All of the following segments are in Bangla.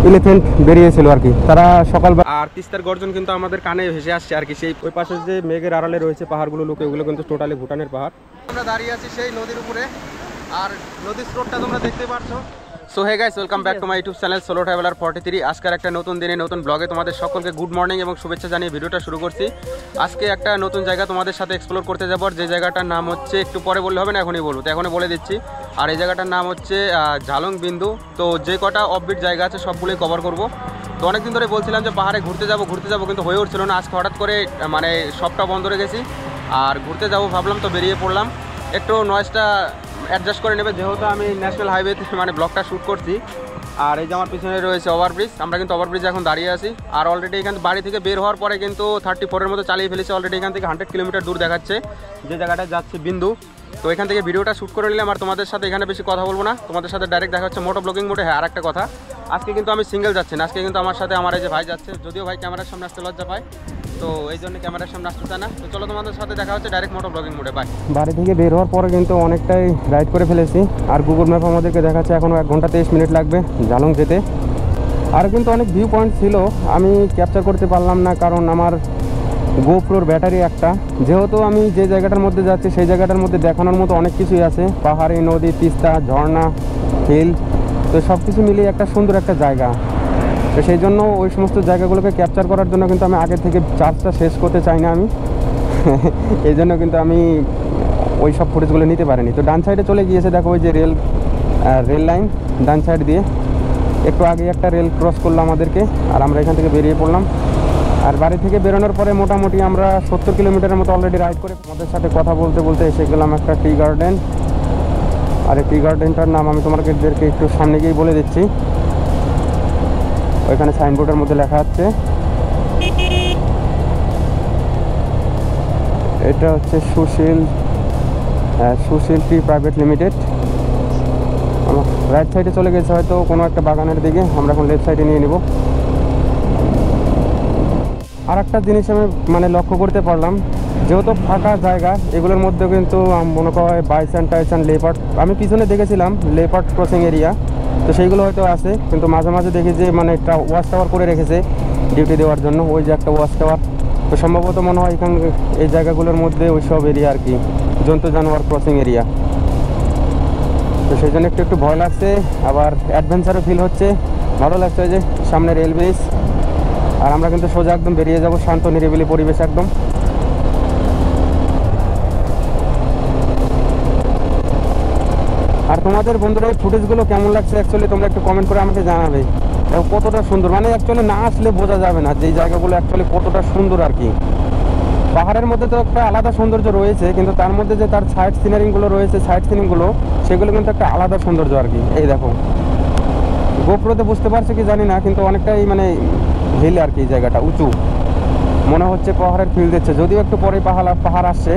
এলিফ্যান্ট বেরিয়েছিল আর কি, তারা সকাল। আর তিস্তার গর্জন কিন্তু আমাদের কানে ভেসে আসছে আর কি। সেই ওই পাশে যে মেঘের আড়ালে রয়েছে পাহাড়গুলো লোকে, ওগুলো কিন্তু টোটালি ভুটানের পাহাড়। আমরা দাঁড়িয়ে আছি সেই নদীর উপরে, আর নদীর স্রোতটা তোমরা দেখতে পাচ্ছ। So hey guys, welcome back to my YouTube channel solo traveller 43। আজকের একটা নতুন দিনে নতুন ব্লগে তোমাদের সকলকে গুড মর্নিং এবং শুভেচ্ছা জানিয়ে ভিডিওটা শুরু করছি। আজকে একটা নতুন জায়গা তোমাদের সাথে এক্সপ্লোর করতে যাবো, আর যে জায়গাটার নাম হচ্ছে, একটু পরে বললে হবে না, এখনই বলবো, তো এখনই বলে দিচ্ছি। আর এই জায়গাটার নাম হচ্ছে ঝালং বিন্দু। তো যে কটা অফবিট জায়গা আছে সবগুলোই কভার করব। তো অনেকদিন ধরে বলছিলাম যে পাহাড়ে ঘুরতে যাবো কিন্তু হয়ে উঠছিল না। আজকে হঠাৎ করে মানে সবটা বন্ধ রেখেছি, আর ঘুরতে যাবো ভাবলাম, তো বেরিয়ে পড়লাম। একটু নয়েজটা অ্যাডজাস্ট করে নেবে, যেহেতু আমি ন্যাশনাল হাইওয়েতে মানে ব্লগটা শ্যুট করছি। আর এই যে আমার পিছনে রয়েছে ওভারব্রিজ, আমরা কিন্তু ওভারব্রিজে এখন দাঁড়িয়ে আছি। আর অলরেডি এখান বাড়ি থেকে বের হওয়ার পরে কিন্তু 34-এর মতো চালিয়ে ফেলেছে। অলরেডি এখান থেকে 100 কিলোমিটার দূর দেখাচ্ছে যে জায়গাটা যাচ্ছে বিন্দু। তো এখান থেকে ভিডিওটা শ্যুট করে নিলাম, আর তোমাদের সাথে এখানে বেশি কথা বলবো না, তোমাদের সাথে ডাইরেক্ট দেখা হচ্ছে মোটো ব্লগিং মোডে। হ্যাঁ, আর একটা কথা, আজকে কিন্তু আমি সিঙ্গেল যাচ্ছি না, আজকে কিন্তু আমার সাথে আমার এই যে ভাই যাচ্ছে। যদিও ভাই ক্যামেরার সামনে আসতে লজ্জা পায়, তো এই জন্য ক্যামেরার সামনে আসতে চায় না। তো চলো তোমাদের সাথে দেখা হচ্ছে ডাইরেক্ট মোটো ব্লগিং মোডে। বাই। বাড়ি থেকে বের হওয়ার পরে কিন্তু অনেকটাই রাইড করে ফেলেছি, আর গুগল ম্যাপ আমাদেরকে দেখাচ্ছে এখনও 1 ঘন্টা 23 মিনিট লাগবে ঝালং যেতে। আর কিন্তু অনেক ভিউ পয়েন্ট ছিল, আমি ক্যাপচার করতে পারলাম না, কারণ আমার গোপ্রোর ব্যাটারি একটা। যেহেতু আমি যে জায়গাটার মধ্যে যাচ্ছি সেই জায়গাটার মধ্যে দেখানোর মতো অনেক কিছুই আছে, পাহাড়ি, নদী, তিস্তা, ঝর্ণা, হিল, তো সব কিছু মিলিয়ে একটা সুন্দর একটা জায়গা। তো সেই জন্য ওই সমস্ত জায়গাগুলোকে ক্যাপচার করার জন্য কিন্তু আমি আগে থেকে চার্জটা শেষ করতে চাই না আমি এই জন্য কিন্তু আমি ওই সব ফুটেজগুলো নিতে পারিনি। তো ডান সাইডে চলে গিয়েছে, দেখো ওই যে রেল লাইন ডান সাইড দিয়ে। একটু আগে একটা রেল ক্রস করলো আমাদেরকে, আর আমরা এখান থেকে বেরিয়ে পড়লাম। আর বাড়ি থেকে বেরোনোর পরে মোটামুটি আমরা 70 কিলোমিটারের মতো অলরেডি রাইড করে আমাদের সাথে কথা বলতে বলতে এসে গেলাম একটা টি গার্ডেন। আর এই টি গার্ডেনটার নাম আমি তোমাদেরকে একটু সামনে গিয়েই বলে দিচ্ছি। ওইখানে সাইনবোর্ডের মধ্যে লেখা আছে, এটা হচ্ছে সুশীল টি প্রাইভেট লিমিটেড। রাইট সাইডে চলে গেছে হয়তো কোনো একটা বাগানের দিকে, আমরা এখন লেফট সাইডে নিয়ে নিব। আর একটা জিনিস আমি মানে লক্ষ্য করতে পারলাম, যেহেতু ফাঁকা জায়গা, এগুলোর মধ্যে কিন্তু মনে করা হয় বাইসন, টাইসন, লেপার্ড। আমি পিছনে দেখেছিলাম লেপার্ড ক্রসিং এরিয়া, তো সেইগুলো হয়তো আছে, কিন্তু মাঝে মাঝে দেখি যে মানে একটা ওয়াচ টাওয়ার করে রেখেছে ডিউটি দেওয়ার জন্য, ওই যে একটা ওয়াচ টাওয়ার। তো সম্ভবত মনে হয় এখানে এই জায়গাগুলোর মধ্যে ওই সব এরিয়া আর কি, জন্তু জানোয়ার ক্রসিং এরিয়া। তো সেই জন্য একটু ভয় লাগছে, আবার অ্যাডভেঞ্চারও ফিল হচ্ছে, ভালো লাগছে। ওই যে সামনে রেল ব্রিজ, আর আমরা কিন্তু সোজা একদম বেরিয়ে যাব, শান্ত নিরিবিলি পরিবেশ একদম। আর তোমাদের বন্ধুরা এই ফুটেজগুলো কেমন লাগছে অ্যাকচুয়ালি তোমরা একটু কমেন্ট করে আমাকে জানাবে, কতটা সুন্দর। মানে অ্যাকচুয়ালি না আসলে বোঝা যাবে না যে এই জায়গাগুলো অ্যাকচুয়ালি কতটা সুন্দর আর কি। পাহাড়ের মধ্যে তো একটা আলাদা সৌন্দর্য রয়েছে, কিন্তু তার মধ্যে যে তার সাইড সিনারিগুলো রয়েছে, সেগুলো কিন্তু একটা আলাদা সৌন্দর্য আর কি। এই দেখো, গোপ্রোতে বুঝতে পারছে কি জানি না, কিন্তু অনেকটাই মানে হিল আর কি, জায়গাটা উঁচু, মনে হচ্ছে পাহাড়ের ফিল দিচ্ছে, যদিও একটু পরে পাহাড় আসছে।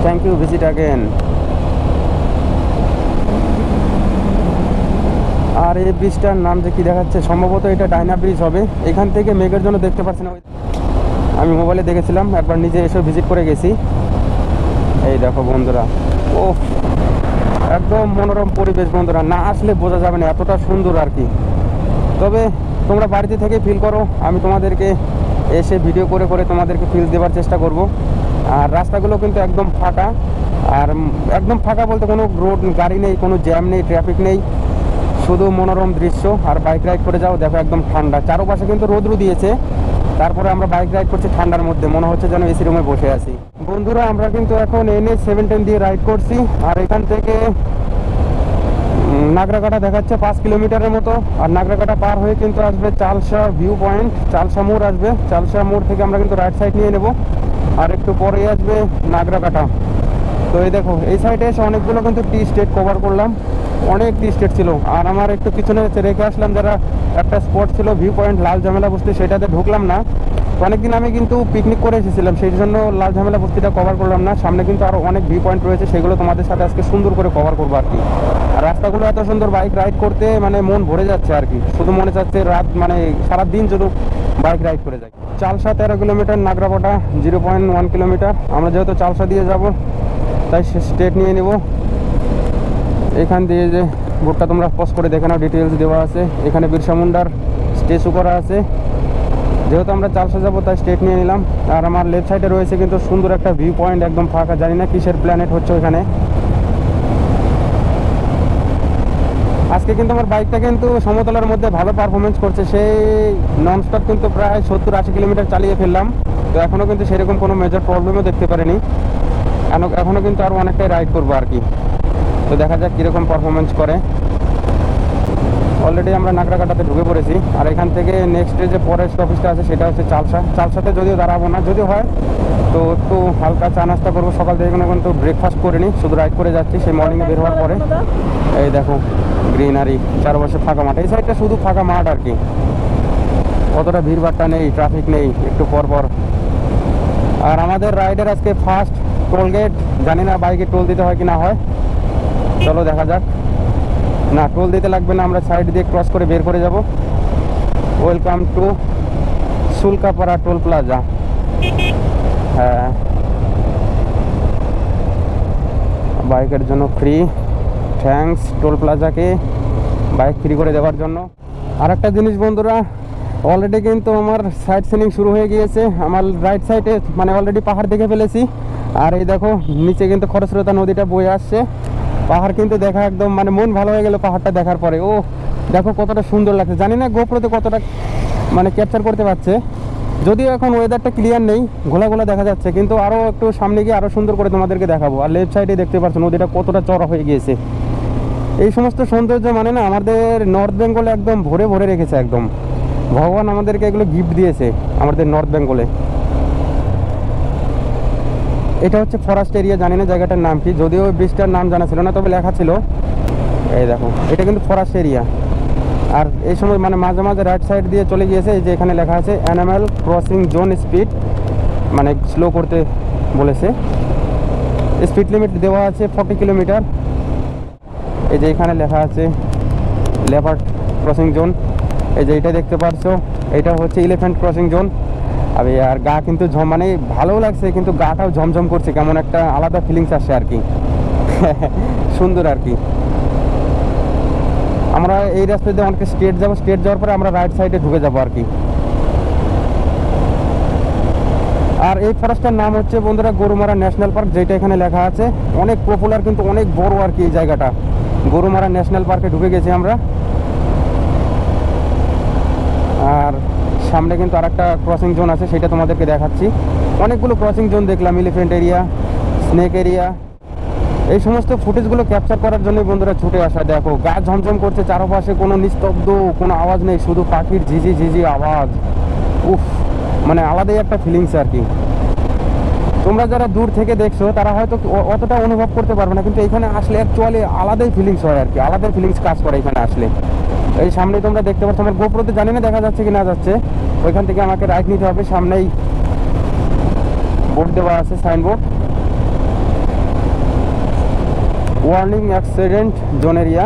Thank you, visit again. আর এই ব্রিজটার নাম যে কি দেখাচ্ছে, সম্ভবত এটা ডাইনা ব্রিজ হবে। এখান থেকে মেঘের জন্য দেখতে পাচ্ছি না, আমি মোবাইলে দেখেছিলাম, একবার নিজে এসে ভিজিট করে গেছি। এই দেখো বন্ধুরা, ও একদম মনোরম পরিবেশ বন্ধুরা, না আসলে বোঝা যাবে না এতটা সুন্দর আর কি। তবে তোমরা বাড়িতে থেকে ফিল করো, আমি তোমাদেরকে এসে ভিডিও করে করে তোমাদেরকে ফিল দেওয়ার চেষ্টা করব। আর রাস্তাগুলো কিন্তু একদম ফাঁকা, আর একদম ফাঁকা বলতে কোনো রোড গাড়ি নেই, কোনো জ্যাম নেই, ট্রাফিক নেই, শুধু মনোরম দৃশ্য। আর বাইক রাইড করে যাও, দেখো একদম ঠান্ডা, চারপাশে কিন্তু রোদ্রু দিয়েছে, তারপরে আমরা বাইক রাইড করছি ঠান্ডার মধ্যে, মনে হচ্ছে যেন এসি রুমে বসে আছি। বন্ধুরা আমরা কিন্তু এখন NH 710 দিয়ে রাইড করছি, আর এখান থেকে নাগরাকাটা দেখাচ্ছে 5 কিলোমিটারের মতো। আর নাগরাকাটা পার হয়ে কিন্তু আসবে চালসা ভিউ পয়েন্ট, চালসা মোড় আসবে। চালসা মোড় থেকে আমরা কিন্তু রাইট সাইড নিয়ে নেব, আর একটু পরেই আসবে নাগরাকাটা। তো এই দেখো, এই সাইডে এসে অনেকগুলো কিন্তু টি স্টেট কভার করলাম, অনেক টি স্টেট ছিল। আর আমার একটু পিছনে রেখে আসলাম যারা একটা স্পট ছিল ভিউ পয়েন্ট লাল ঝামেলা বস্তি, সেটাতে ঢুকলাম না। অনেকদিন আমি কিন্তু পিকনিক করে এসেছিলাম, সেই জন্য লাল ঝামেলা বস্তিটা কভার করলাম না। সামনে কিন্তু আরও অনেক ভিউ পয়েন্ট রয়েছে, সেগুলো তোমাদের সাথে আজকে সুন্দর করে কভার করবো আর কি। আর রাস্তাগুলো এত সুন্দর, বাইক রাইড করতে মানে মন ভরে যাচ্ছে আর কি, শুধু মনে চাচ্ছে রাত মানে সারাদিন শুধু বাইক রাইড করে যাই। Chalsa 13 kilometre, Nagrakata 0.1 kilometre. আমরা যেহেতু চালসা দিয়ে যাব, তাই স্টেট নিয়ে নেব। এখান দিয়ে যে বোর্ডটা তোমরা পজ করে দেখে নাও, ডিটেলস দেওয়া আছে। এখানে বিরসা মুন্ডার স্ট্যাচু করা আছে। যেহেতু আমরা চালসা যাবো তাই স্টেট নিয়ে নিলাম। আর আমার লেফট সাইডে রয়েছে কিন্তু সুন্দর একটা ভিউ পয়েন্ট, একদম ফাঁকা, জানি না কিসের প্ল্যানেট হচ্ছে ওখানে। আজকে কিন্তু আমার বাইকটা কিন্তু সমতলের মধ্যে ভালো পারফরমেন্স করছে, সেই ননস্টপ কিন্তু প্রায় 70-80 কিলোমিটার চালিয়ে ফেললাম। তো এখনও কিন্তু সেরকম কোনো মেজর প্রবলেমও দেখতে পারিনি, এখনও কিন্তু আরও অনেকটাই রাইড করবো আর কি। তো দেখা যাক কীরকম পারফরমেন্স করে। অলরেডি আমরা নাগরাকাটাতে ঢুকে পড়েছি। আর এখান থেকে নেক্সট যে ফরেস্ট অফিসটা আছে সেটা হচ্ছে চালসাতে যদিও দাঁড়াবো না, যদিও হয় তো একটু হালকা চা নাস্তা করবো। সকাল থেকে কোনো কিন্তু ব্রেকফাস্ট করিনি, শুধু রাইড করে যাচ্ছি সেই মর্নিংয়ে বের হওয়ার পরে। এই দেখো গ্রিনারি, চারপাশে ফাঁকা মাঠ, এই সাইডটা শুধু ফাঁকা মাঠ আর কি, অতটা ভিড়ভাড়টা নেই, ট্রাফিক নেই একটু পর পর। আর আমাদের রাইডের আজকে ফার্স্ট টোল গেট, জানি না বাইকে টোল দিতে হয় কি না হয়, চলো দেখা যাক। না, টোল দিতে লাগবে না, আমরা সাইড দিয়ে ক্রস করে বের করে যাব। Welcome to Sulkapara toll plaza. হ্যাঁ, বাইকের জন্য ফ্রি, থ্যাঙ্কস টোল প্লাজাকে বাইক ফ্রি করে দেওয়ার জন্য। আর একটা জিনিস বন্ধুরা, অলরেডি কিন্তু আমার সাইড সিনিং শুরু হয়ে গিয়েছে। আমার রাইট সাইডে মানে অলরেডি পাহাড় দেখে ফেলেছি। আর এই দেখো নিচে কিন্তু খরস্রোতা নদীটা বয়ে আসছে। পাহাড় কিন্তু দেখা একদম মানে মন ভালো হয়ে গেল পাহাড়টা দেখার পরে। ও দেখো কতটা সুন্দর লাগছে, জানি না গোপ্রোতে কতটা মানে ক্যাপচার করতে পারছে, যদিও এখন ওয়েদারটা ক্লিয়ার নেই, ঘোলা ঘোলা দেখা যাচ্ছে, কিন্তু আরও একটু সামনে গিয়ে আরও সুন্দর করে তোমাদেরকে দেখাবো। আর লেফট সাইডে দেখতে পাচ্ছ নদীটা কতটা চড়া হয়ে গিয়েছে। এই সমস্ত সৌন্দর্য মানে না আমাদের নর্থ বেঙ্গলে একদম ভরে ভরে রেখেছে, একদম ভগবান আমাদেরকে এগুলো গিফট দিয়েছে আমাদের নর্থ বেঙ্গলে। এটা হচ্ছে ফরেস্ট এরিয়া, জানি না জায়গাটার নাম কি, যদিও ব্রিজটার নাম জানা ছিল না, তবে লেখা ছিল। এই দেখো এটা কিন্তু ফরেস্ট এরিয়া। আর এই সময় মানে মাঝে মাঝে রাইট সাইড দিয়ে চলে গিয়েছে, এই যে এখানে লেখা আছে অ্যানিম্যাল ক্রসিং জোন স্পিড, মানে স্লো করতে বলেছে। স্পিড লিমিট দেওয়া আছে 40 কিলোমিটার। এই যে এখানে লেখা আছে লেপার্ড ক্রসিং জোন, এই যে এটা দেখতে পাচ্ছ, এটা হচ্ছে এলিফ্যান্ট ক্রসিং জোন। আর গা কিন্তু মানে ভালো লাগছে, কিন্তু গাটাও ঝমঝম করছে, কেমন একটা আলাদা ফিলিংস আসছে আর কি সুন্দর আর কি। আমরা এই রাস্তা দিয়ে অনেকে স্ট্রেট যাবো, স্ট্রেট যাওয়ার পরে আমরা রাইট সাইডে ঢুকে যাবো আর কি। আর এই ফরেস্টটার নাম হচ্ছে বন্ধুরা গরুমারা ন্যাশনাল পার্ক, যেটা এখানে লেখা আছে। অনেক পপুলার কিন্তু অনেক বড় আর কি এই জায়গাটা। গরুমারা ন্যাশনাল পার্কে ঢুকে গেছি আমরা। আর সামনে কিন্তু আরেকটা ক্রসিং জোন আছে, সেটা তোমাদেরকে দেখাচ্ছি। অনেকগুলো ক্রসিং জোন দেখলাম, এলিফ্যান্ট এরিয়া, স্নেক এরিয়া। এই সমস্ত ফুটেজগুলো ক্যাপচার করার জন্য বন্ধুরা ছুটে আসা। দেখো গা ঝমঝম করছে, চারপাশে কোনো নিস্তব্ধ, কোনো আওয়াজ নেই, শুধু পাখির ঝিঝি ঝিঝি আওয়াজ। উফ, মানে আলাদাই একটা ফিলিংস আর কি। তোমরা যারা দূর থেকে দেখছো তারা হয়তো অতটা অনুভব করতে পারবে না, কিন্তু এখানে আসলে অ্যাকচুয়ালি আলাদাই ফিলিংস হয় আর কি, আলাদাই ফিলিংস কাজ করে এখানে আসলে। এই সামনেই তোমরা দেখতে পাচ্ছ, আমার গোপ্রোতে জানি না দেখা যাচ্ছে কি না যাচ্ছে, ওইখান থেকে আমাকে রাইট নিতে হবে। সামনেই বোর্ড দেওয়া আছে, signboard, warning accident zone area.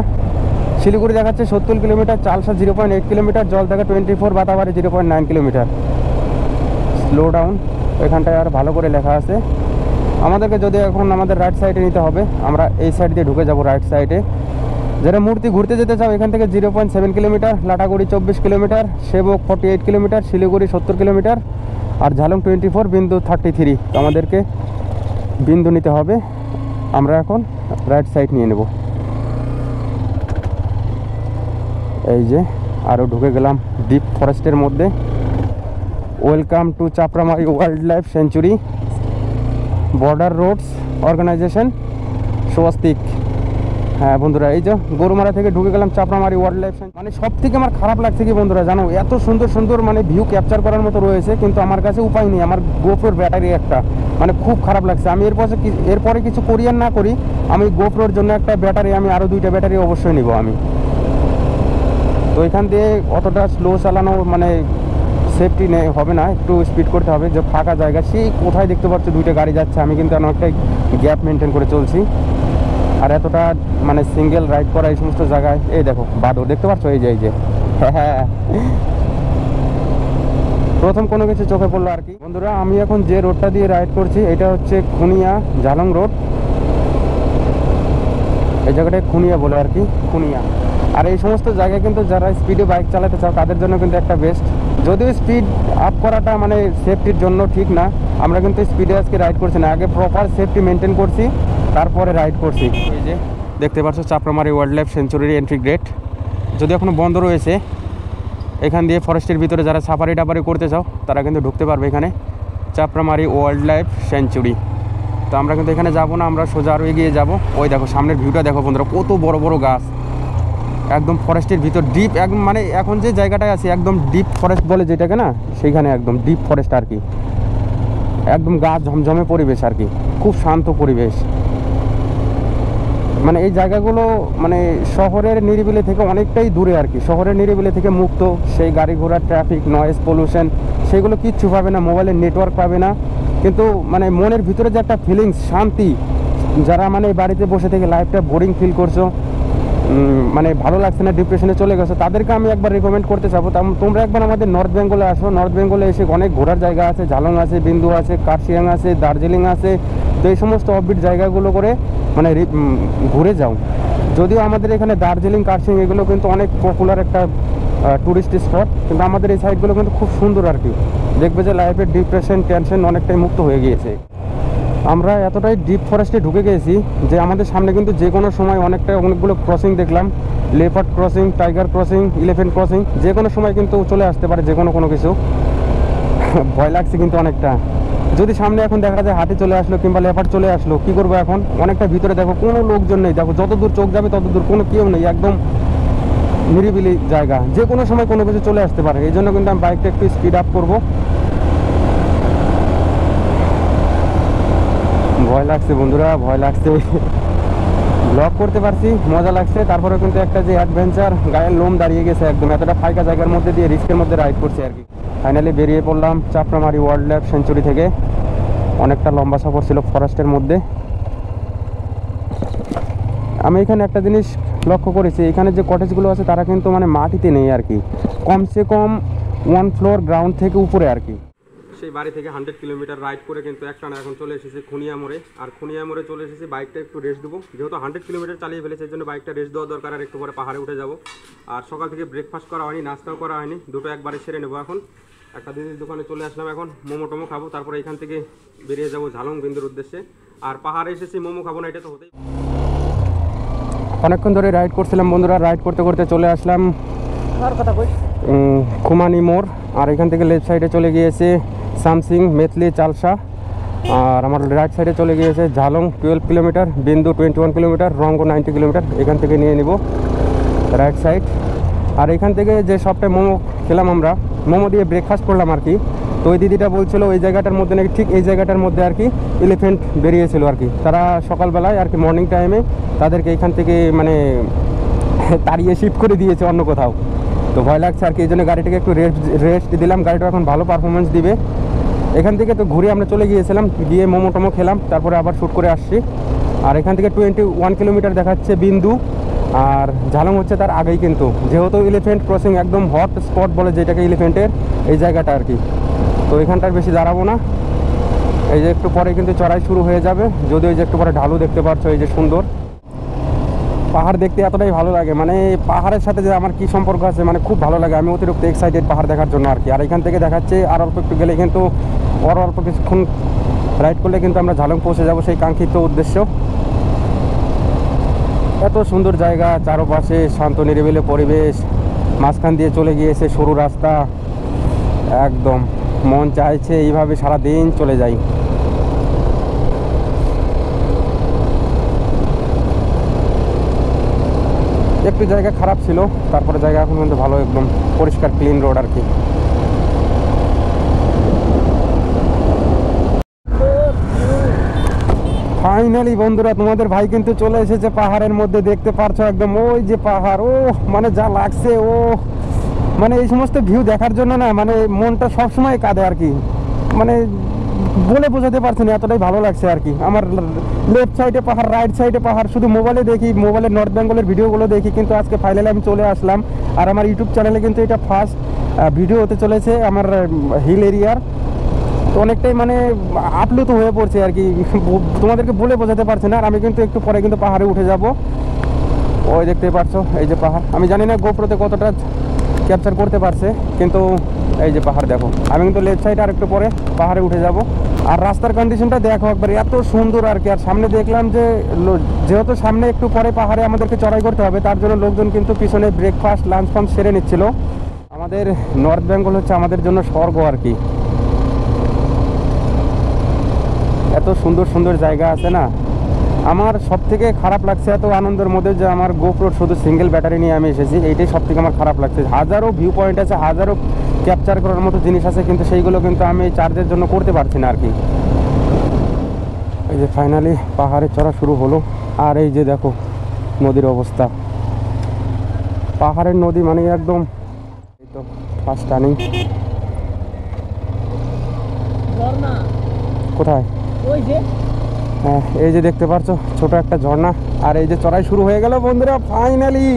Siliguri দেখাচ্ছে 70 kilometre, Chalsa 0.8 kilometre, Jaldhaka 24, Batabari 0.9 kilometre. Slow down, ওইখানটায় আর ভালো করে লেখা আছে। আমাদেরকে যদি এখন আমাদের রাইট সাইডে নিতে হবে, আমরা এই সাইড দিয়ে ঢুকে যাব রাইট সাইডে। যারা মূর্তি ঘুরতে যেতে চাও এখান থেকে 0.7 কিলোমিটার, লাটাগুড়ি 24 কিলোমিটার, সেবক 48 কিলোমিটার, শিলিগুড়ি 70 কিলোমিটার, আর ঝালং 24, বিন্দু 33। তো আমাদেরকে বিন্দু নিতে হবে। আমরা এখন রাইট সাইড নিয়ে নেব। এই যে আরও ঢুকে গেলাম ডিপ ফরেস্টের মধ্যে। Welcome to Chapramari wildlife sanctuary, border roads organisation, Swastik. হ্যাঁ বন্ধুরা, এই যে গরুমারা থেকে ঢুকে গেলাম চাপড়ামারি ওয়াইল্ড লাইফ। মানে সব থেকে আমার খারাপ লাগছে কি বন্ধুরা জানো, এত সুন্দর সুন্দর মানে ভিউ ক্যাপচার করার মতো রয়েছে, কিন্তু আমার কাছে উপায় নেই। আমার গোপ্রোর ব্যাটারি একটা মানে খুব খারাপ লাগছে। আমি এরপরে কিছু করি আর না করি, আমি গোপ্রোর জন্য একটা ব্যাটারি, আমি আরও 2টা ব্যাটারি অবশ্যই নিব আমি। তো এখান দিয়ে অতটা স্লো চালানো মানে সেফটি হবে না, একটু স্পিড করতে হবে। যে ফাঁকা জায়গা, সেই কোথায় দেখতে পাচ্ছ 2টা গাড়ি যাচ্ছে, আমি কিন্তু অনেকটাই গ্যাপ মেনটেন করে চলছি। আর এতটা মানে সিঙ্গেল রাইড করা এই সমস্ত জায়গায়, এই দেখো বাদর দেখতে পাচ্ছ, এই যে হ্যাঁ প্রথম কোনো কিছু চোখে পড়লো আর কি। বন্ধুরা আমি এখন যে রোডটা দিয়ে রাইড করছি এটা হচ্ছে খুনিয়া ঝালং রোড। এই জায়গাটায় খুনিয়া বলে আর কি, খুনিয়া। আর এই সমস্ত জায়গায় কিন্তু যারা স্পিডে বাইক চালাতে চাও তাদের জন্য কিন্তু একটা বেস্ট। যদিও স্পিড আপ করাটা মানে সেফটির জন্য ঠিক না, আমরা কিন্তু স্পিডে আজকে রাইড করছি না, আগে প্রপার সেফটি মেনটেন করছি তারপরে রাইড করছি। এই যে দেখতে পাচ্ছ চাপড়ামারি ওয়াইল্ড লাইফ সেঞ্চুরির এন্ট্রি গেট, যদি এখনও বন্ধ রয়েছে। এখান দিয়ে ফরেস্টের ভিতরে যারা সাফারি টাফারি করতে চাও তারা কিন্তু ঢুকতে পারবে এখানে, চাপড়ামারি ওয়াইল্ড লাইফ সেঞ্চুরি। তো আমরা কিন্তু এখানে যাবো না, আমরা সোজা আরও এগিয়ে যাবো। ওই দেখো সামনের ভিউটা দেখো বন্ধুরা, কত বড় বড় গাছ, একদম ফরেস্টের ভিতর ডিপ, একদম মানে এখন যে জায়গাটায় আছে একদম ডিপ ফরেস্ট বলে যেটাকে না, সেইখানে একদম ডিপ ফরেস্ট আর কি, একদম গাছ ঝমঝমে পরিবেশ আর কি, খুব শান্ত পরিবেশ। মানে এই জায়গাগুলো মানে শহরের নিরিবিলি থেকে অনেকটাই দূরে আর কি, শহরের নিরিবিলি থেকে মুক্ত। সেই গাড়ি ঘোড়া, ট্রাফিক, নয়েজ পলিউশন সেগুলো কিচ্ছু পাবে না, মোবাইলের নেটওয়ার্ক পাবে না, কিন্তু মানে মনের ভিতরে যে একটা ফিলিংস, শান্তি, যারা মানে বাড়িতে বসে থেকে লাইফটা বোরিং ফিল করছো, মানে ভালো লাগছে না, ডিপ্রেশনে চলে গেছো, তাদেরকে আমি একবার রিকমেন্ড করতে চাবো তোমরা একবার আমাদের নর্থ বেঙ্গলে আসো। নর্থ বেঙ্গলে এসে অনেক ঘোরার জায়গা আছে, ঝালং আছে, বিন্দু আছে, কার্শিয়াং আছে, দার্জিলিং আছে। তো এই সমস্ত অফবিট জায়গাগুলো করে মানে ঘুরে যাও। যদিও আমাদের এখানে দার্জিলিং, কার্শিয়াং এগুলো কিন্তু অনেক পপুলার একটা ট্যুরিস্ট স্পট, কিন্তু আমাদের এই সাইডগুলো কিন্তু খুব সুন্দর আর কি। দেখবে যে লাইফের ডিপ্রেশন, টেনশন অনেকটাই মুক্ত হয়ে গিয়েছে। আমরা এতটাই ডিপ ফরেস্টে ঢুকে গেছি যে আমাদের সামনে কিন্তু যে কোনো সময় অনেকগুলো ক্রসিং দেখলাম, leopard crossing, tiger crossing, elephant crossing, যে কোনো সময় কিন্তু চলে আসতে পারে যে কোনো কিছু। ভয় লাগছে কিন্তু অনেকটা, যদি সামনে এখন দেখা যায় হাতি চলে আসলো কিংবা লেপার্ড চলে আসলো, কি করবো এখন? অনেকটা ভিতরে দেখো কোনো লোকজন নেই, দেখো যত দূর চোখ যাবে তত দূর কোনো কেউ নেই, একদম নিরিবিলি জায়গা, যে কোনো সময় কোনো কিছু চলে আসতে পারে। এই জন্য কিন্তু আমি বাইকটা একটু স্পিড আপ করবো। ভয় লাগছে বন্ধুরা, ভয় লাগছে। ব্লগ করতে পারছি, মজা লাগছে, তারপরে কিন্তু একটা যে অ্যাডভেঞ্চার, গায়ের লোম দাঁড়িয়ে গেছে একদম, এতটা ফাঁকা জায়গার মধ্যে দিয়ে রিস্কের মধ্যে রাইড করছি আর কি। ফাইনালি বেরিয়ে পড়লাম চাপড়ামারি ওয়াইল্ড লাইফ সেঞ্চুরি থেকে। অনেকটা লম্বা সফর ছিল ফরেস্টের মধ্যে। আমি এখানে একটা জিনিস লক্ষ্য করেছি, এখানে যে কটেজগুলো আছে তারা কিন্তু মানে মাটিতে নেই আর কি, কমসে কম 1 ফ্লোর গ্রাউন্ড থেকে উপরে আর কি। সেই বাড়ি থেকে 100 কিলোমিটার রাইড করে কিন্তু একটানা এখন চলে এসেছি খুনিয়া মোড়ে। আর খুনিয়া মোড়ে চলে এসেছি, বাইকটা একটু রেস্ট দেবো, যেহেতু 100 কিলোমিটার চালিয়ে ফেলেছে, এই জন্য বাইকটা রেস্ট দেওয়া দরকার। আর একটু পরে পাহাড়ে উঠে যাব। আর সকাল থেকে ব্রেকফাস্ট করা হয়নি, নাস্তাও করা হয়নি, দুটো একবারে সেরে নেবো। এখন একটা দিদির দোকানে চলে আসলাম, এখন মোমো টোমো খাবো, তারপরে এখান থেকে বেরিয়ে যাবো ঝালং বিন্দুর উদ্দেশ্যে। আর পাহাড়ে এসেছি, মোমো খাবো না এটা তো হতেই। অনেকক্ষণ ধরে রাইড করছিলাম বন্ধুরা, রাইড করতে করতে চলে আসলাম খুমানি মোড়। আর এখান থেকে লেফট সাইডে চলে গিয়েছে সামসিং, মেথলি, চালসা। আর আমার রাইট সাইডে চলে গিয়েছে ঝালং 12 কিলোমিটার, বিন্দু 21 কিলোমিটার, রঙ্গ 90 কিলোমিটার। এখান থেকে নিয়ে নিব রাইট সাইড। আর এখান থেকে যে সবটাই মোমো খেলাম, আমরা মোমো দিয়ে ব্রেকফাস্ট করলাম আর কি। তো ওই দিদিটা বলছিল ওই জায়গাটার মধ্যে নাকি, ঠিক এই জায়গাটার মধ্যে আর কি এলিফ্যান্ট বেরিয়েছিল আর কি। তারা সকালবেলায় আর কি মর্নিং টাইমে তাদেরকে এখান থেকে মানে তাড়িয়ে শিফট করে দিয়েছে অন্য কোথাও। তো ভয় লাগছে আর কি, এই জন্য গাড়িটাকে একটু রেস্ট দিলাম। গাড়িটা এখন ভালো পারফরমেন্স দিবে। এখান থেকে তো ঘুরে আমরা চলে গিয়েছিলাম, গিয়ে মোমো টোমো খেলাম, তারপরে আবার শ্যুট করে আসছি। আর এখান থেকে 21 কিলোমিটার দেখাচ্ছে বিন্দু, আর ঝালং হচ্ছে তার আগেই কিন্তু, যেহেতু এলিফ্যান্ট ক্রসিং একদম হট স্পট বলে যেটাকে এলিফ্যান্টের, এই জায়গাটা আর কি। তো এখানটার বেশি দাঁড়াবো না, এই যে একটু পরে কিন্তু চড়াই শুরু হয়ে যাবে। যদিও এই যে একটু পরে ঢালু দেখতে পাচ্ছ, এই যে সুন্দর পাহাড় দেখতে এতটাই ভালো লাগে, মানে পাহাড়ের সাথে যে আমার কি সম্পর্ক আছে, মানে খুব ভালো লাগে। আমি অতিরিক্ত এক্সাইটেড পাহাড় দেখার জন্য আর কি। আর এখান থেকে দেখাচ্ছে আর অল্প একটু গেলে কিন্তু অল্প কিছুক্ষণ রাইড করলে কিন্তু আমরা ঝালং পৌঁছে যাব, সেই কাঙ্ক্ষিত উদ্দেশ্য। এত সুন্দর জায়গা, চারপাশে শান্ত নিরিবিলি পরিবেশ, মাঝখান দিয়ে চলে গিয়েছে সরু রাস্তা, একদম মন চাইছে এইভাবে সারা দিন চলে যাই। একটু জায়গা খারাপ ছিল, তারপরে জায়গা এখন কিন্তু ভালো, একদম পরিষ্কার ক্লিন রোড আর কি। ফাইনালি বন্ধুরা তোমাদের ভাই কিন্তু চলে এসেছে পাহাড়ের মধ্যে, দেখতে পারছো একদম ওই যে পাহাড়। ও মানে যা লাগছে, ও মানে এই সমস্ত ভিউ দেখার জন্য না মানে মনটা সবসময় কাঁদে আর কি, মানে বলে বোঝাতে পারছি না, এতটাই ভালো লাগছে আর কি। আমার লেফট সাইডে পাহাড়, রাইট সাইডে পাহাড়, শুধু মোবাইলে দেখি, মোবাইলে নর্থ বেঙ্গলের ভিডিওগুলো দেখি, কিন্তু আজকে ফাইনালি আমি চলে আসলাম। আর আমার ইউটিউব চ্যানেলে কিন্তু এটা ফার্স্ট ভিডিও হতে চলেছে আমার হিল এরিয়ার। তো অনেকটাই মানে আপ্লুত হয়ে পড়ছে আর কি, তোমাদেরকে বলে বোঝাতে পারছি না। আর আমি কিন্তু একটু পরে কিন্তু পাহাড়ে উঠে যাব। ওই দেখতে পাচ্ছো এই যে পাহাড়, আমি জানি না গোপ্রোতে কতটা ক্যাপচার করতে পারছে, কিন্তু এই যে পাহাড় দেখো। আমি কিন্তু লেফট সাইড আর একটু পরে পাহাড়ে উঠে যাব। আর রাস্তার কন্ডিশনটা দেখো একবার, এত সুন্দর আর কি। আর সামনে দেখলাম যে যেহেতু সামনে একটু পরে পাহাড়ে আমাদেরকে চড়াই করতে হবে, তার জন্য লোকজন কিন্তু পিছনে ব্রেকফাস্ট লাঞ্চ ফাঞ্চ সেরে নিচ্ছিল। আমাদের নর্থ বেঙ্গল হচ্ছে আমাদের জন্য স্বর্গ আর কি। এত সুন্দর সুন্দর জায়গা আছে না। আমার সব থেকে খারাপ লাগছে এত আনন্দের মধ্যে যে আমার গোপ্রোর শুধু সিঙ্গেল ব্যাটারি নিয়ে আমি এসেছি, এইটাই সব থেকে আমার খারাপ লাগছে। হাজারো ভিউ পয়েন্ট আছে, হাজারো ক্যাপচার করার মতো জিনিস আছে, কিন্তু সেইগুলো কিন্তু আমি চার্জের জন্য করতে পারছি না আর কি। এই যে ফাইনালি পাহাড়ে চড়া শুরু হলো। আর এই যে দেখো নদীর অবস্থা, পাহাড়ের নদী মানে একদম, এই তো ফার্স্ট টার্নিং। কোথায়? হ্যাঁ এই যে দেখতে পাচ্ছ ছোট একটা ঝর্ণা। আর এই যে চড়াই শুরু হয়ে গেল বন্ধুরা ফাইনালি।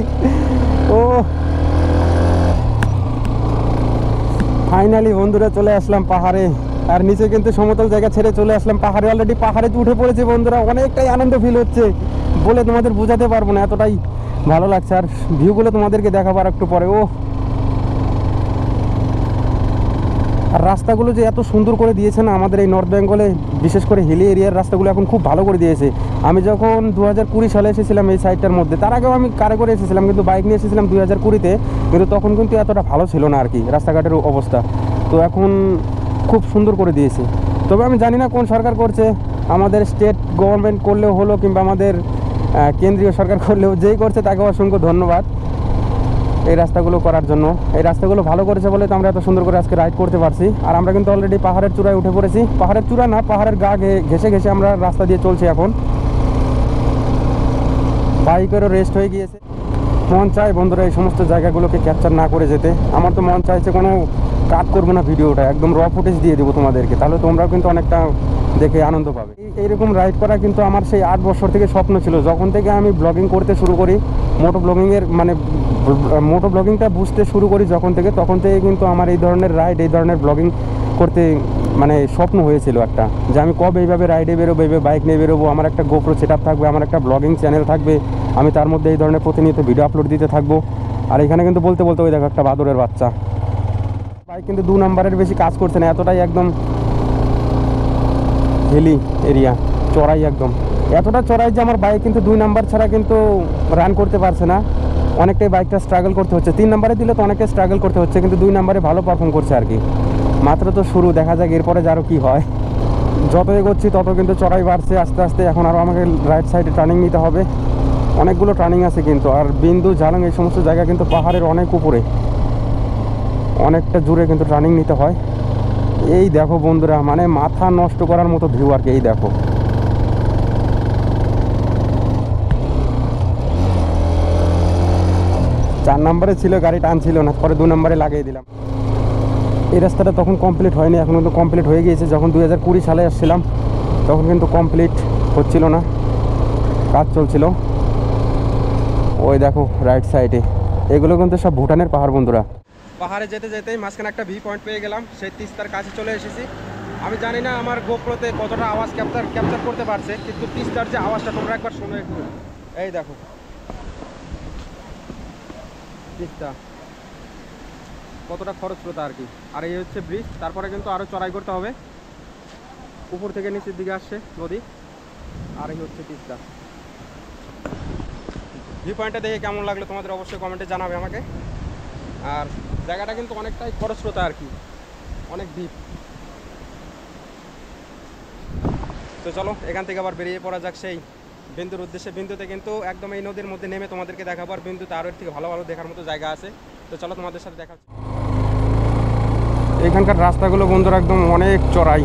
ফাইনালি বন্ধুরা চলে আসলাম পাহাড়ে। আর নিচে কিন্তু সমতল জায়গা ছেড়ে চলে আসলাম পাহাড়ে। অলরেডি পাহাড়ে উঠে পড়েছে বন্ধুরা, অনেকটাই আনন্দ ফিল হচ্ছে, বলে তোমাদের বোঝাতে পারবো না, এতটাই ভালো লাগছে। আর ভিউগুলো তোমাদেরকে দেখাবো আর একটু পরে। আর রাস্তাগুলো যে এত সুন্দর করে দিয়েছে না আমাদের এই নর্থ বেঙ্গলে, বিশেষ করে হিলি এরিয়ার রাস্তাগুলো এখন খুব ভালো করে দিয়েছে। আমি যখন 2020 সালে এসেছিলাম এই সাইডটার মধ্যে, তার আগেও আমি কারে করে এসেছিলাম, কিন্তু বাইক নিয়ে এসেছিলাম 2020-তে, কিন্তু তখন কিন্তু এতটা ভালো ছিল না আর কি রাস্তাঘাটের অবস্থা। তো এখন খুব সুন্দর করে দিয়েছে। তবে আমি জানি না কোন সরকার করছে, আমাদের স্টেট গভর্নমেন্ট করলেও হলো কিংবা আমাদের কেন্দ্রীয় সরকার করলেও, যেই করছে তাকে অসংখ্য ধন্যবাদ এই রাস্তাগুলো করার জন্য। এই রাস্তাগুলো ভালো করেছে বলে তো আমরা এত সুন্দর করে আজকে রাইড করতে পারছি। আর আমরা কিন্তু অলরেডি পাহাড়ের চূড়ায় উঠে পড়েছি। পাহাড়ের চূড়া না, পাহাড়ের গা ঘেসে ঘেসে আমরা রাস্তা দিয়ে চলছি এখন। বাইকেরও রেস্ট হয়ে গিয়েছে। মন চায় বন্ধুরা এই সমস্ত জায়গাগুলোকে ক্যাপচার না করে যেতে। আমার তো মন চাইছে কোনো কাট করবো না ভিডিওটা, একদম র ফুটেজ দিয়ে দেবো তোমাদেরকে, তাহলে তোমরাও কিন্তু অনেকটা দেখে আনন্দ পাবে। এইরকম রাইড করা কিন্তু আমার সেই 8 বছর থেকে স্বপ্ন ছিল। যখন থেকে আমি ব্লগিং করতে শুরু করি, মোটো ব্লগিংয়ের মানে মোটো ব্লগিংটা বুঝতে শুরু করি যখন থেকে, তখন থেকে কিন্তু আমার এই ধরনের রাইড, এই ধরনের ব্লগিং করতে মানে স্বপ্ন হয়েছিল একটা, যে আমি কবে এইভাবে রাইডে বেরোবো, এইভাবে বাইক নিয়ে বেরোবো, আমার একটা গোপ্রো সেটআপ থাকবে, আমার একটা ব্লগিং চ্যানেল থাকবে, আমি তার মধ্যে এই ধরনের প্রতিনিয়ত ভিডিও আপলোড দিতে থাকবো। আর এখানে কিন্তু বলতে বলতে ওই দেখো একটা বাদরের বাচ্চা। বাইক কিন্তু 2 নাম্বারের বেশি কাজ করছে না, এতটাই একদম হিলি এরিয়া, চড়াই একদম এতটা চড়াই যে আমার বাইক কিন্তু 2 নাম্বার ছাড়া কিন্তু রান করতে পারছে না। অনেকটাই বাইকটা স্ট্রাগল করতে হচ্ছে। 3 নাম্বারে দিলে তো অনেকটাই স্ট্রাগল করতে হচ্ছে, কিন্তু 2 নাম্বারে ভালো পারফর্ম করছে আর কি। মাত্র তো শুরু, দেখা যাক এরপরে যারও কি হয়। যত এগোচ্ছি তত কিন্তু চড়াই বাড়ছে আস্তে আস্তে। এখন আরও আমাকে রাইট সাইডে টার্নিং নিতে হবে, অনেকগুলো টার্নিং আছে কিন্তু। আর বিন্দু ঝালং এই সমস্ত জায়গা কিন্তু পাহাড়ের অনেক উপরে, অনেকটা জুড়ে কিন্তু টার্নিং নিতে হয়। এই দেখো বন্ধুরা, মানে মাথা নষ্ট করার মতো ভিউ আর কি। এই দেখো 4 নম্বরে ছিল, গাড়ি টানছিল না, পরে 2 নম্বরে লাগিয়ে দিলাম। এই রাস্তাটা তখন কমপ্লিট হয়নি, এখন কিন্তু কমপ্লিট হয়ে গিয়েছে। যখন 2020 সালে আসছিলাম তখন কিন্তু কমপ্লিট হচ্ছিল না, কাজ চলছিল। ওই দেখো রাইট সাইডে, এগুলো কিন্তু সব ভুটানের পাহাড় বন্ধুরা। পাহাড়ে যেতে যেতেই মাঝখানে একটা ভি পয়েন্ট পেয়ে গেলাম, সেই তিস্তার কাছে চলে এসেছি। আমি জানি না আমার গোপ্রোতে কতটা আওয়াজ ক্যাপচার করতে পারছে, কিন্তু তিস্তার যে আওয়াজটা তোমরা একবার শোনো একটু। এই দেখো তিস্তা কতটা খরস্রোতা আর কি। আর এই হচ্ছে ব্রিজ, তারপরে কিন্তু আরও চড়াই করতে হবে, উপর থেকে নিচের দিকে আসছে নদী। আর এই হচ্ছে তিস্তা। ভিউ পয়েন্টটা দেখে কেমন লাগলো তোমাদের অবশ্যই কমেন্টে জানাবে আমাকে। আর জায়গাটা কিন্তু অনেকটাই খরস্রোতা আর কি, অনেক ডিপ। তো চলো এখান থেকে আবার বেরিয়ে পড়া যাক সেই বিন্দুর উদ্দেশ্যে। বিন্দুতে কিন্তু একদম এই নদীর মধ্যে নেমে তোমাদেরকে দেখাবো। আর বিন্দুতে আরও এর থেকে ভালো ভালো দেখার মতো জায়গা আছে। তো চলো তোমাদের সাথে দেখা। এখানকার রাস্তাগুলো বন্ধুরা একদম অনেক চড়াই,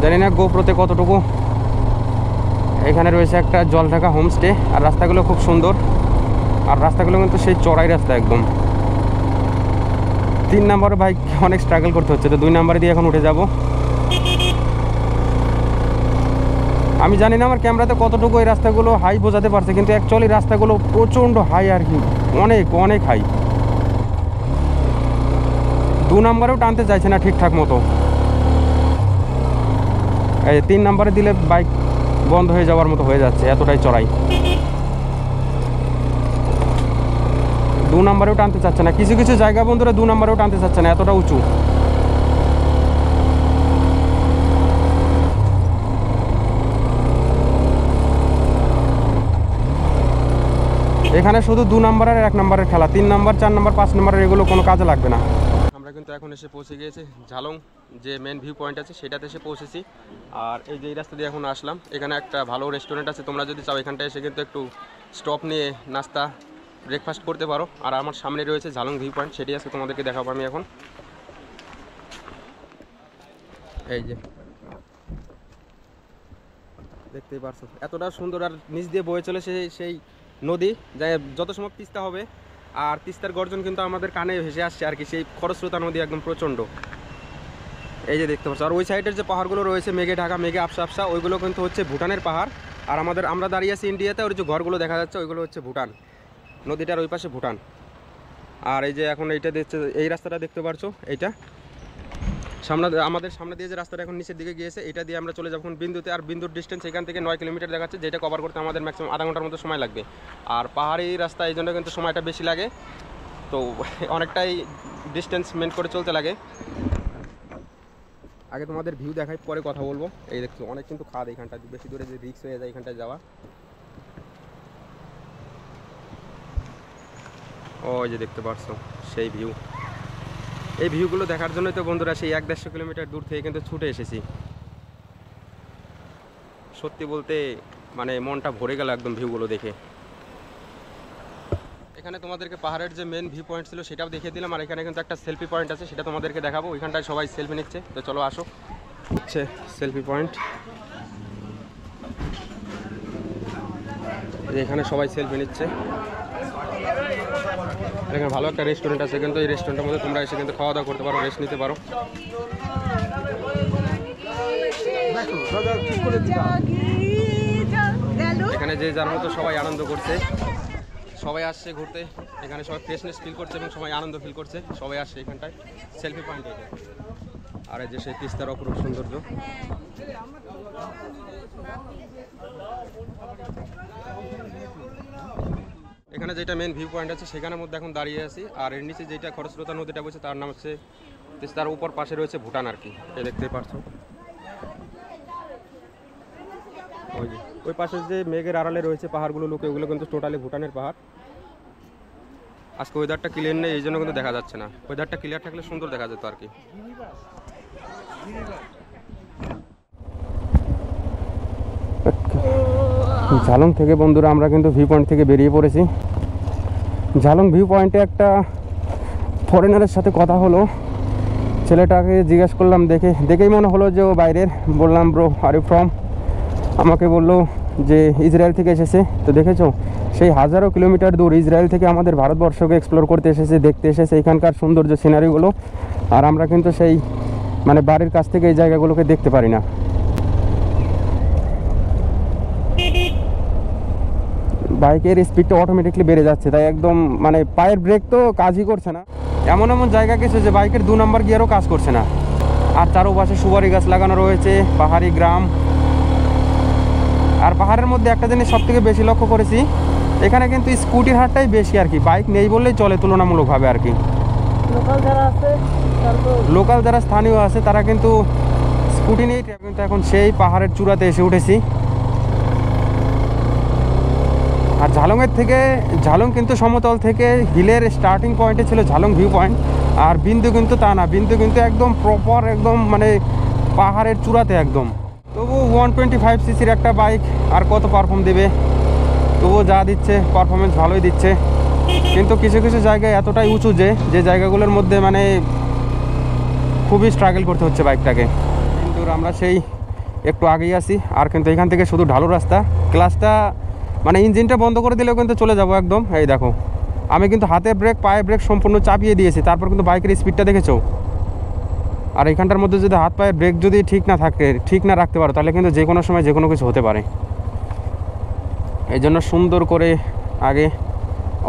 জানি না গোপ্রোতে কতটুকু। এখানে রয়েছে একটা জল ঢাকা হোমস্টে। আর রাস্তাগুলো খুব সুন্দর, আর রাস্তাগুলো কিন্তু সেই চড়াই রাস্তা একদম। 3 নম্বরে বাইক অনেক স্ট্রাগল করতে হচ্ছে, তো 2 নম্বরে দিয়ে এখন উঠে যাব। আমি জানি না আমার ক্যামেরাতে কতটুকু এই রাস্তাগুলো হাই বোঝাতে পারছে, কিন্তু অ্যাকচুয়ালি রাস্তাগুলো প্রচণ্ড হাই আর কি, অনেক অনেক হাই। 2 নম্বরেও টানতে চাইছে না ঠিকঠাক মতো। এই 3 নম্বরে দিলে বাইক বন্ধ হয়ে যাওয়ার মতো হয়ে যাচ্ছে, এতটাই চড়াই। 2 নম্বরেও টানতে চাচ্ছে না, কিছু কিছু জায়গা বন্ধুরা 2 নম্বরেও টানতে চাচ্ছে না, এতটা উঁচু। এখানে শুধু 2 নম্বর আর 1 নম্বরের খেলা, 3 নম্বর 4 নম্বর 5 নম্বরের এগুলো কোনো কাজে লাগবে না। আমরা কিন্তু এখন এসে পৌঁছে গিয়েছি ঝালং, যে মেন ভিউ পয়েন্ট আছে সেটাতে এসে পৌঁছেছি। আর এই যে এই রাস্তা দিয়ে এখন আসলাম, এখানে একটা ভালো রেস্টুরেন্ট আছে, তোমরা যদি চাও এখানটায় এসে কিন্তু একটু স্টপ নিয়ে নাস্তা ব্রেকফাস্ট করতে পারো। আর আমার সামনে রয়েছে ঝালং ভিউ পয়েন্ট, সেটি আজকে তোমাদেরকে দেখাবো আমি এখন। এই যে দেখতেই পারছো এতটা সুন্দর, আর নিচ দিয়ে বয়ে চলেছে সেই নদী, যাই যত সময় তিস্তা হবে। আর তিস্তার গর্জন কিন্তু আমাদের কানে ভেসে আসছে আর কি, সেই খরস্রোতা নদী একদম প্রচণ্ড। এই যে দেখতে পাচ্ছ, আর ওই সাইডের যে পাহাড়গুলো রয়েছে মেঘে ঢাকা, মেঘে আফসা আফসা, ওইগুলো কিন্তু হচ্ছে ভুটানের পাহাড়। আর আমরা দাঁড়িয়ে আছি ইন্ডিয়াতে, ওই যে ঘরগুলো দেখা যাচ্ছে ওইগুলো হচ্ছে ভুটান, নদীটার ওই পাশে ভুটান। আর এই যে এখন এইটা দেখছে, এই রাস্তাটা দেখতে পারছো, এইটা আমাদের সামনে দিয়ে যে রাস্তাটা এখন নিচের দিকে গিয়েছে, এটা দিয়ে আমরা চলে যাবো বিন্দুতে। আর বিন্দুর ডিস্টেন্স এখান থেকে 9 কিলোমিটার দেখাচ্ছে, যেটা কভার করতে আমাদের ম্যাক্সিমাম আধা ঘন্টার মতো সময় লাগবে। আর পাহাড়ি রাস্তা এই জন্য কিন্তু সময়টা বেশি লাগে, তো অনেকটাই ডিস্টেন্স মেন করে চলতে লাগে। আগে তোমাদের ভিউ দেখাই, পরে কথা বলবো। এই দেখছো অনেক কিন্তু খাদ, এইখানটা বেশি দূরে যে রিস্ক হয়ে যায় এখানটায় যাওয়া। ওই যে দেখতে পাচ্ছ সেই ভিউ, এই ভিউগুলো দেখার জন্যই তো বন্ধুরা সেই 1-1.5 কিলোমিটার দূর থেকে কিন্তু ছুটে এসেছি। সত্যি বলতে মানে মনটা ভরে গেল একদম ভিউগুলো দেখে। এখানে তোমাদেরকে পাহাড়ের যে মেন ভিউ পয়েন্ট ছিল সেটাও দেখিয়ে দিলাম। আর এখানে কিন্তু একটা সেলফি পয়েন্ট আছে, সেটা তোমাদেরকে দেখাবো। ওইখানটায় সবাই সেলফি নিচ্ছে, তো চলো আসো, হচ্ছে সেলফি পয়েন্ট। এখানে সবাই সেলফি নিচ্ছে। এখানে ভালো একটা রেস্টুরেন্ট আছে, কিন্তু এই রেস্টুরেন্টের মধ্যে তোমরা এসে কিন্তু খাওয়া দাওয়া করতে পারো, রেস্ট নিতে পারো। এখানে যে যার মতো সবাই আনন্দ করছে, সবাই আসছে ঘুরতে, এখানে সবাই ফ্রেশনেস ফিল করছে এবং সবাই আনন্দ ফিল করছে, সবাই আসছে এখানটায় সেলফি পয়েন্ট। আর এই যে সেই তিস্তার অপরূপ সৌন্দর্য। এখানে যেটা মেন ভিউ পয়েন্ট আছে সেখানের মধ্যে এখন দাঁড়িয়ে আছি। আর এর নিচে যেটা খরস্রোতা নদীটা বলছে তার নাম হচ্ছে তিস্তার উপর পাশে রয়েছে ভুটান আর কি, এই দেখতে পারছো। ওই পাশে যে মেঘের আড়ালে রয়েছে পাহাড়গুলো লোকে, ওগুলো কিন্তু টোটালি ভুটানের পাহাড়। আজকে ওয়েদারটা ক্লিয়ার নেই, এই জন্য কিন্তু দেখা যাচ্ছে না। ওয়েদারটা ক্লিয়ার থাকলে সুন্দর দেখা যেত আর কি। ঝালং থেকে বন্ধুরা আমরা কিন্তু ভিউ পয়েন্ট থেকে বেরিয়ে পড়েছি। ঝালং ভিউ পয়েন্টে একটা ফরেনারের সাথে কথা হলো, ছেলেটাকে জিজ্ঞেস করলাম, দেখেই মনে হলো যে ও বাইরের। বললাম ব্রো আর ইউ ফ্রম, আমাকে বললো যে ইসরায়েল থেকে এসেছে। তো দেখেছো সেই হাজারো কিলোমিটার দূর ইসরায়েল থেকে আমাদের ভারতবর্ষকে এক্সপ্লোর করতে এসেছে, দেখতে এসেছে এখানকার সৌন্দর্য সিনারিগুলো। আর আমরা কিন্তু সেই মানে বাড়ির কাছ থেকে এই জায়গাগুলোকে দেখতে পারি না। বাইকের স্পিডটা অটোমেটিকলি বেড়ে যাচ্ছে, তাই একদম মানে পায়ের ব্রেক তো কাজই করছে না। এমন এমন জায়গা গেছে যে বাইকের 2 নম্বর গিয়ারও কাজ করছে না। আর চারপাশে সুপারি গাছ লাগানো রয়েছে, পাহাড়ি গ্রাম। আর পাহাড়ের মধ্যে একটা জিনিস সব থেকে বেশি লক্ষ্য করেছি, এখানে কিন্তু স্কুটির হারটাই বেশি আর কি, বাইক নেই বললেই চলে তুলনামূলকভাবে আর কি। লোকাল যারা স্থানীয় আছে তারা কিন্তু স্কুটি নিয়ে কিন্তু এখন সেই পাহাড়ের চূড়াতে এসে উঠেছি। আর ঝালং কিন্তু সমতল থেকে হিলের স্টার্টিং পয়েন্টে ছিল ঝালং ভিউ পয়েন্ট। আর বিন্দু কিন্তু তা না, বিন্দু কিন্তু একদম প্রপার একদম মানে পাহাড়ের চূড়াতে একদম। তবু 125 সিসির একটা বাইক আর কত পারফর্ম দেবে, তবুও যা দিচ্ছে পারফরমেন্স ভালোই দিচ্ছে। কিন্তু কিছু কিছু জায়গায় এতটাই উঁচু যে জায়গাগুলোর মধ্যে মানে খুবই স্ট্রাগল করতে হচ্ছে বাইকটাকে। কিন্তু আমরা সেই একটু আগেই আছি। আর কিন্তু এখান থেকে শুধু ঢালু রাস্তা, ক্লাসটা মানে ইঞ্জিনটা বন্ধ করে দিলেও কিন্তু চলে যাব একদম। এই দেখো আমি কিন্তু হাতে ব্রেক পায়ে ব্রেক সম্পূর্ণ চাপিয়ে দিয়েছি, তারপর কিন্তু বাইকের স্পিডটা দেখেছো। আর এখানটার মধ্যে যদি হাত পায়ের ব্রেক যদি ঠিক না রাখতে পারো, তাহলে কিন্তু যে কোনো সময় যে কোনো কিছু হতে পারে। এই জন্য সুন্দর করে আগে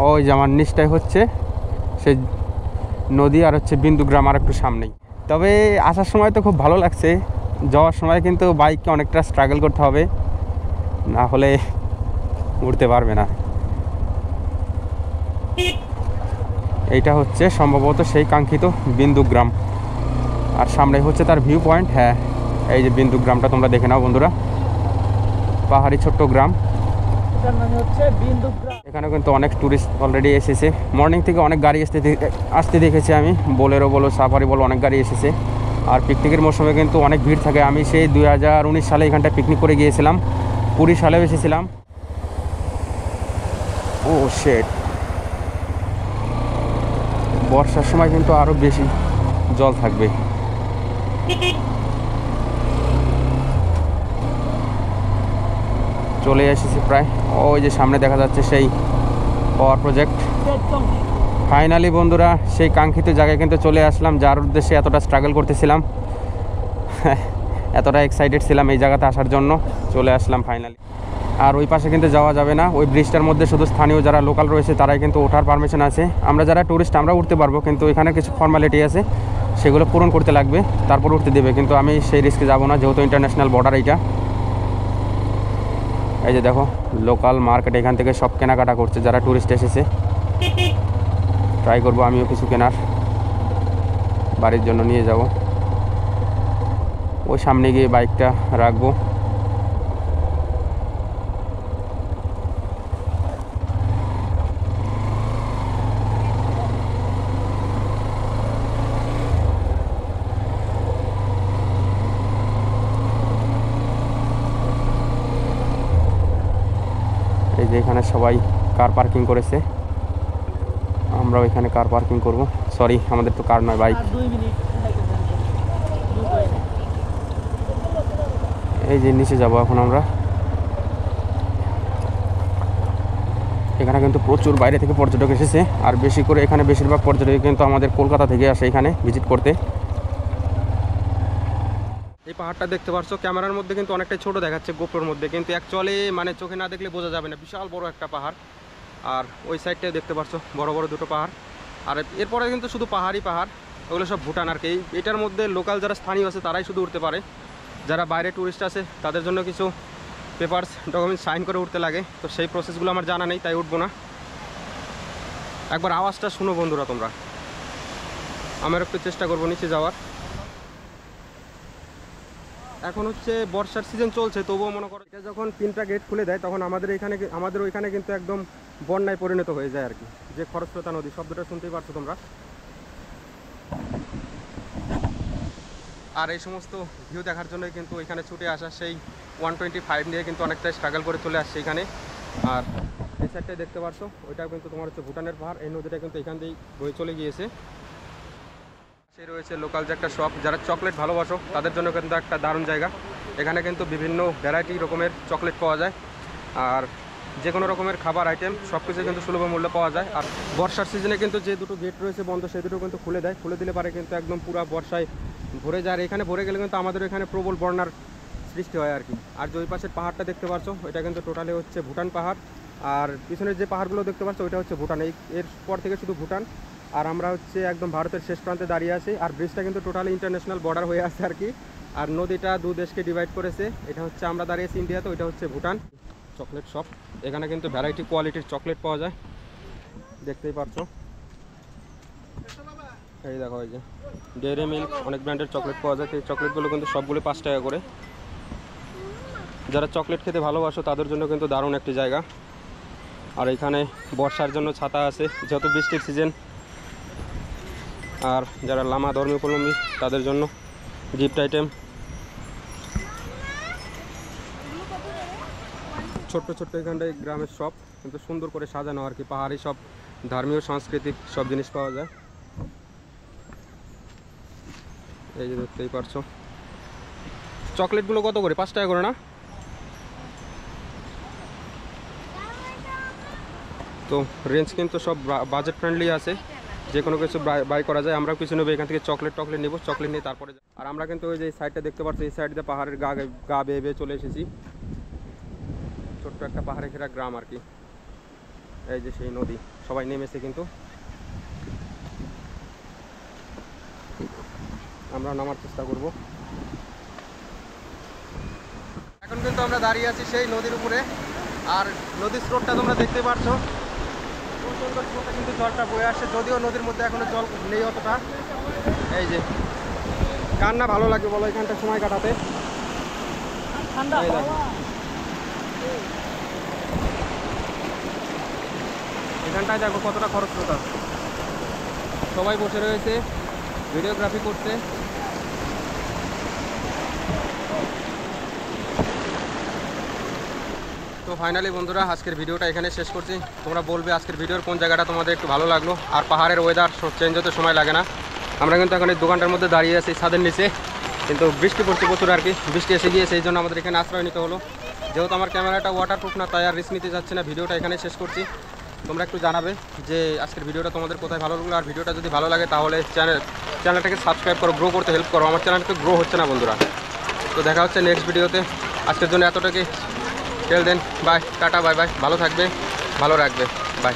ওই যে আমার নিচটাই হচ্ছে সেই নদী, আর হচ্ছে বিন্দু গ্রাম আর একটু সামনেই। তবে আসার সময় তো খুব ভালো লাগছে, যাওয়ার সময় কিন্তু বাইককে অনেকটা স্ট্রাগল করতে হবে। না হলে উঠতে পারবে না। এইটা হচ্ছে সম্ভবত সেই কাঙ্ক্ষিত বিন্দুগ্রাম, আর সামনে হচ্ছে তার ভিউ পয়েন্ট। হ্যাঁ, এই যে বিন্দুগ্রামটা তোমরা দেখে নাও বন্ধুরা, পাহাড়ি ছোট্ট গ্রাম, এখানে কিন্তু অনেক টুরিস্ট অলরেডি এসেছে। মর্নিং থেকে অনেক গাড়ি আসতে দেখেছি আমি, বোলেরো বলো সাফারি বলো, অনেক গাড়ি এসেছে। আর পিকনিকের মৌসুমে কিন্তু অনেক ভিড় থাকে। আমি সেই 2019 সালে এখানটায় পিকনিক করে গিয়েছিলাম, 20 সালেও এসেছিলাম। ও শেট, বর্ষার সময় কিন্তু আরও বেশি জল থাকবে। চলে এসেছি প্রায়, ওই যে সামনে দেখা যাচ্ছে সেই পাওয়ার প্রজেক্ট। ফাইনালি বন্ধুরা সেই কাঙ্ক্ষিত জায়গায় কিন্তু চলে আসলাম, যার উদ্দেশ্যে এতটা স্ট্রাগল করতেছিলাম, এতটা এক্সাইটেড ছিলাম এই জায়গাতে আসার জন্য। চলে আসলাম ফাইনালি। আর ওই পাশে কিন্তু যাওয়া যাবে না, ওই ব্রিজটার মধ্যে শুধু স্থানীয় যারা লোকাল রয়েছে তারাই কিন্তু ওঠার পারমিশন আছে। আমরা যারা টুরিস্ট আমরা উঠতে পারবো, কিন্তু এখানে কিছু ফর্মালিটি আছে, সেগুলো পূরণ করতে লাগবে, তারপর উঠতে দেবে। কিন্তু আমি সেই রিস্কে যাব না, যেহেতু ইন্টারন্যাশনাল বর্ডার এইটা। এই যে দেখো লোকাল মার্কেট, এখান থেকে সব কেনাকাটা করছে যারা টুরিস্ট এসেছে। ট্রাই করবো আমিও কিছু কেনার, বাড়ির জন্য নিয়ে যাব। ওই সামনে গিয়ে বাইকটা রাখবো। এই যে এখানে সবাই কার পার্কিং করেছে, আমরাও এখানে কার পার্কিং করব। সরি, আমাদের তো কার নয়, বাইক। এই যে নিচে যাব এখন আমরা। এখানে কিন্তু প্রচুর বাইরে থেকে পর্যটক এসেছে, আর বেশি করে এখানে বেশিরভাগ পর্যটক কিন্তু আমাদের কলকাতা থেকে আসে এখানে ভিজিট করতে। এই পাহাড়টা দেখতে পাচ্ছ, ক্যামেরার মধ্যে কিন্তু অনেকটাই ছোট দেখাচ্ছে গোপ্রোর মধ্যে, কিন্তু অ্যাকচুয়ালি মানে চোখে না দেখলে বোঝা যাবে না, বিশাল বড় একটা পাহাড়। আর ওই সাইডটায় দেখতে পাচ্ছ বড় বড় দুটো পাহাড়। আর এরপরে কিন্তু শুধু পাহাড়ই পাহাড়, ওগুলো সব ভুটান আর কি। এটার মধ্যে লোকাল যারা স্থানীয় আছে তারাই শুধু উঠতে পারে, যারা বাইরে ট্যুরিস্ট আছে তাদের জন্য কিছু পেপারস ডকুমেন্টস সাইন করে উঠতে লাগে। তো সেই প্রসেসগুলো আমার জানা নেই, তাই উঠবো না। একবার আওয়াজটা শুনো বন্ধুরা তোমরা, আমার একটু চেষ্টা করবো নিচে যাওয়ার। এখন হচ্ছে বর্ষার সিজন চলছে, তবুও মনে করো এটা যখন 3টা গেট খুলে দেয় তখন আমাদের ওইখানে কিন্তু একদম বন্যায় পরিণত হয়ে যায় আর কি। যে খরস্রোতা নদী, শব্দটা শুনতেই পারছো তোমরা। আর এই সমস্ত ভিউ দেখার জন্যই কিন্তু এখানে ছুটে আসা। সেই 125 নিয়ে কিন্তু অনেকটাই স্ট্রাগল করে চলে আসছে এখানে। আর এই সাইডটাই দেখতে পাচ্ছ, ওইটাও কিন্তু তোমার হচ্ছে ভুটানের পাহাড়। এই নদীটা কিন্তু এখান দিয়েই বয়ে চলে গিয়েছে। সে রয়েছে লোকাল যে একটা শপ, যারা চকলেট ভালোবাসো তাদের জন্য কিন্তু একটা দারুণ জায়গা। এখানে কিন্তু বিভিন্ন ভ্যারাইটি রকমের চকলেট পাওয়া যায়, আর যে কোনো রকমের খাবার আইটেম সব কিছু কিন্তু সুলভ মূল্যে পাওয়া যায়। আর বর্ষার সিজনে কিন্তু যে দুটো গেট রয়েছে বন্ধ, সেই দুটো কিন্তু খুলে দেয়। খুলে দিলে পারে কিন্তু একদম পুরো বর্ষায় ভরে যায়। আর এখানে ভরে গেলে কিন্তু আমাদের এখানে প্রবল বন্যার সৃষ্টি হয় আর কি। আর যে ওই পাশের পাহাড়টা দেখতে পাচ্ছ, ওইটা কিন্তু টোটালি হচ্ছে ভুটান পাহাড়। আর পিছনের যে পাহাড়গুলো দেখতে পাচ্ছ ওইটা হচ্ছে ভুটান। এরপর থেকে শুধু ভুটান। আর আমরা হচ্ছে একদম ভারতের শেষ প্রান্তে দাঁড়িয়ে আছি। আর ব্রিজটা কিন্তু টোটালি ইন্টারন্যাশনাল বর্ডার হয়ে আছে আর কি। আর নদীটা দু দেশকে ডিভাইড করেছে। এটা হচ্ছে আমরা দাঁড়িয়েছি ইন্ডিয়াতে, ওইটা হচ্ছে ভুটান। চকলেট শপ, এখানে কিন্তু ভ্যারাইটি কোয়ালিটির চকলেট পাওয়া যায়, দেখতেই পাচ্ছ। এই দেখো, এই যে ডেয়ারি মিল্ক, অনেক ব্র্যান্ডের চকলেট পাওয়া যায়। এই চকলেটগুলো কিন্তু সবগুলো 5 টাকা করে। যারা চকলেট খেতে ভালোবাসো তাদের জন্য কিন্তু দারুণ একটি জায়গা। আর এখানে বর্ষার জন্য ছাতা আছে, যত বৃষ্টির সিজন। আর যারা লামা ধর্মীয়কর্মী তাদের জন্য গিফট আইটেম, ছোট্ট ছোট্ট এখানটায় গ্রামের শপ, কিন্তু সুন্দর করে সাজানো আর কি। পাহাড়ি সব ধর্মীয় সাংস্কৃতিক সব জিনিস পাওয়া যায়। এই যে দেখতেই পারছো, চকলেটগুলো কত করে? 5 টাকা করে না? তো রেঞ্জ কিন্তু সব বাজেট ফ্রেন্ডলি আছে, যে কোনো কিছু বাই করা যায়। আমরাও কিছু নেবো এখান থেকে, চকলেট নিব, চকলেট নিয়ে তারপরে। আর আমরা কিন্তু ওই যে সাইডটা দেখতে পাচ্ছি, এই সাইড দিয়ে পাহাড়ের গা বেয়ে বেয়ে চলে এসেছি। ছোট্ট একটা পাহাড়ে ঘেরা গ্রাম আর কি। এই যে সেই নদী, সবাই নেমেছে কিন্তু। আমরা নামার চেষ্টা করব। এখন এখন কিন্তু আমরা দাঁড়িয়ে আছি সেই নদীর উপরে, আর নদীর স্রোতটা তোমরা দেখতে পাচ্ছ, প্রচণ্ড স্রোতে কিন্তু জলটা বয়ে আসছে, যদিও নদীর মধ্যে এখনো জল নেই অতটা। এই যে কার না ভালো লাগে বলো এখানটা সময় কাটাতে। এই দেখো, এখানটায় দেখো কতটা খরচ হতো, সবাই বসে রয়েছে ভিডিওগ্রাফি করতে। তো ফাইনালি বন্ধুরা আজকের ভিডিওটা এখানে শেষ করছি। তোমরা বলবে আজকের ভিডিওর কোন জায়গাটা তোমাদের একটু ভালো লাগলো। আর পাহাড়ের ওয়েদার চেঞ্জ হতে সময় লাগে না। আমরা কিন্তু এখন এই দোকানটার মধ্যে দাঁড়িয়ে আছি ছাদের নিচে, কিন্তু বৃষ্টি পড়ছে প্রচুর আর কি, বৃষ্টি এসে গিয়েছে, এই জন্য আমাদের এখানে আশ্রয় নিতে হলো। যেহেতু আমার ক্যামেরাটা ওয়াটারপ্রুফ না, তাই আর রিস্ক নিতে যাচ্ছে না, ভিডিওটা এখানে শেষ করছি। তোমরা একটু জানাবে যে আজকের ভিডিওটা তোমাদের কোথায় ভালো লাগলো, আর ভিডিওটা যদি ভালো লাগে তাহলে চ্যানেলটাকে সাবস্ক্রাইব করো, গ্রো করতে হেল্প করো। আমার চ্যানেলটা গ্রো হচ্ছে না বন্ধুরা। তো দেখা হচ্ছে নেক্সট ভিডিওতে। আজকের জন্য এতটাই। টেল দেন, বাই, টাটা, বাই বাই, ভালো থাকবে, ভালো রাখবে, বাই।